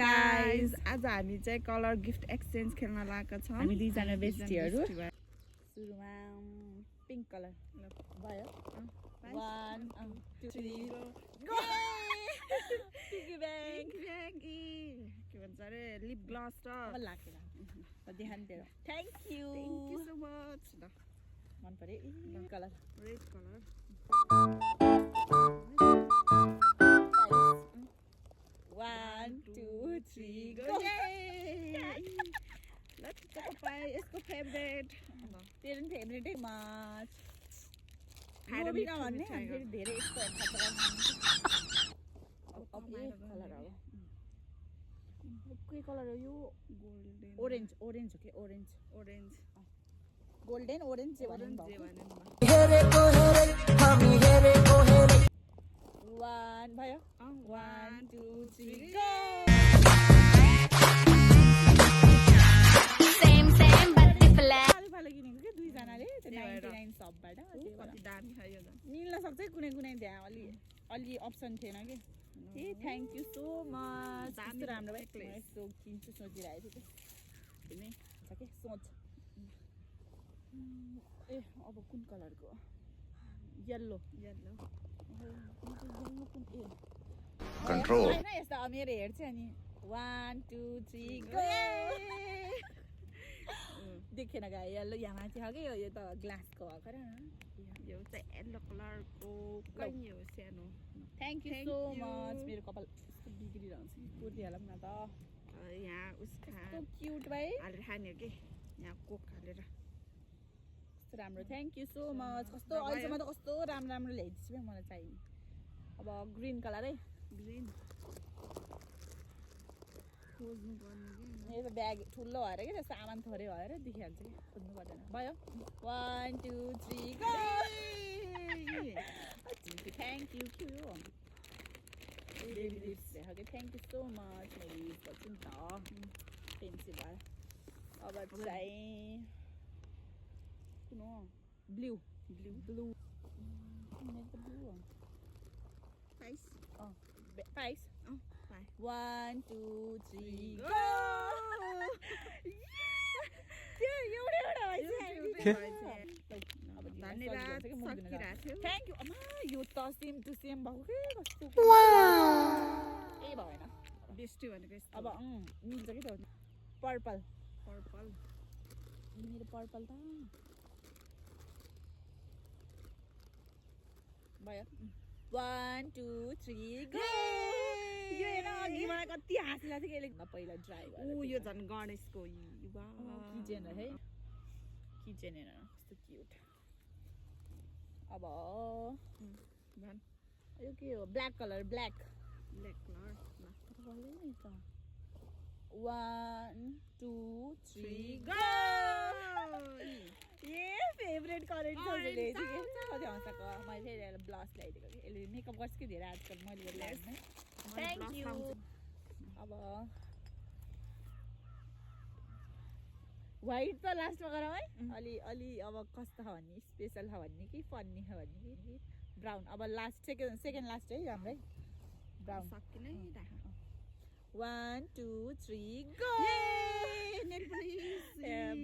Guys आज हामी चाहिँ कलर गिफ्ट एक्सचेन्ज खेल्न लागेका छौँ हामी दुईजना बेस्टीहरू सुरुमा पिङ्क कलर भयो 1 2 3 गो पिगी ब्याङ के भन्छ अरे लिप ग्लस र लाग्यो देखान तेरो थ्याङ्क यू सो मच ल मन पर्यो colour red colour 1 2 3 go Let's go पाए यसको फेभरेट तेरो नि फेभरेटै माछ खाएर बिना भन्ने अनि फेरि धेरै यस्तो खतरा अब यो कलर हो के कलर हो यो गोल्डन ओरेन्ज ओरेन्ज हो के ओरेन्ज ओरेन्ज गोल्डन ओरेन्ज जे भन्नु हेरेको हेरे हामी हेरेको हेरे 1 भयो 1 2 3 गो Same but different. फाले किनेको के दुई जनाले त्यो 99 शपबाट कति दामी छ यो त मिल्न सक्छ कुनै कुनै त्यहाँ अलि अप्सन थिएन के ए थ्याङ्क यू सो मच कस्तो राम्रो भयो यस्तो किन्छु सोचिरहेको थिएँ कि किने छ के सोच ए अब कुन कलरको येल्लो येल्लो कन्ट्रोल हैन यस्तो मेरो हेड चाहिँ अनि 1 2 3 गो देखेन गाई येल्लो यहाँ माथि हो कि यो त ग्लासको भएको र यो चाहिँ येल्लो कलरको कहिले हो सानो थ्याङ्क यू सो मच मेरो कपाल यस्तो बिग्रिरहन्छ कि कुर्दिहालौँ न त यहाँ उसका क्युट भाइ हालेर खाने हो कि यहाँ कोक हालेर कस्तो राम्रो थ्याङ्क यू सो मच कस्तो अहिलेसम्म त कस्तो राम्रो राम्रो ल्याइदिन्छु है मलाई चाहिने अब ग्रिन कलर है ग्रिन खोज्नु पर्ने यो त ब्याग ठुलो भएर कि त्यो सामान थोरै भएर देखिहाल्छ कि खोज्नु पर्दैन भयो 1 2 3 गो थ्याङ्क यू के हो baby lips okay thank you so much मेरो युज गर्छु नि त पेन्सिल भएर अब चाहिँ कुन हो ब्लू ब्लू ब्लू मेरो त ब्लू हो पाइस पाइस 1 2 3 गो एउटा धन्यवाद थ्याङ्क यू अम्मा यो त सेम टु सेम भएको के कस्तो ए भएन बेस्टी भनेको यस्तो अब मिल्छ कि त पर्पल पर्पल मेरो पर्पल त भयो 1 2 3 गो यो हेर अघि मलाई कति हाँसी लाग्थ्यो कि यसले पहिला ड्राई गरेर यो झन् गणेशको किचन है किचन हेर कस्तो क्युट अब भन यो के हो black colour black colour 1 2 3 go ये फेभरेट कलर छ मैले चाहिँ कति हँसाको मैले फेरि ब्लस ल्याइदिएको कि यसले मेकअप गर्छु कि धेरै आजकल मैले लगाउने थ्याङ्क यू अब व्हाइट त लास्टमा गरौँ है अलि अब कस्तो छ भन्ने स्पेसल छ भन्ने कि फन्नी छ भन्ने कि ब्राउन अब लास्ट सेकेन्ड लास्ट है हाम्रै ब्राउन सकिनै 1 2 3 गो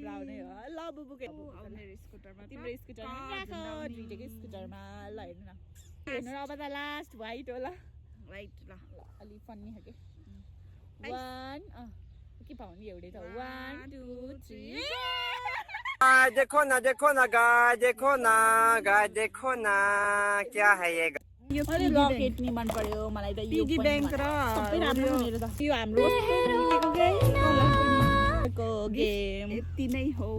ब्राउन है हो ल बुबुके मेरो स्कुटरमा तिम्रो स्कुटरमा राख दुईटैको स्कुटरमा ल हेर्नु न हेर्नु अब त लास्ट व्हाइट हो ल राइट ल अलि फन्नी छ कि 1 के पाउने एउटै त 1 2 3 देखो ना गाय देखो ना क्या है ये यो लकेट नि मन पर्यो मलाई त यो पिगी ब्याङ्क र सबै राम्रो मेरो त यो हाम्रो को गेम यति नै हो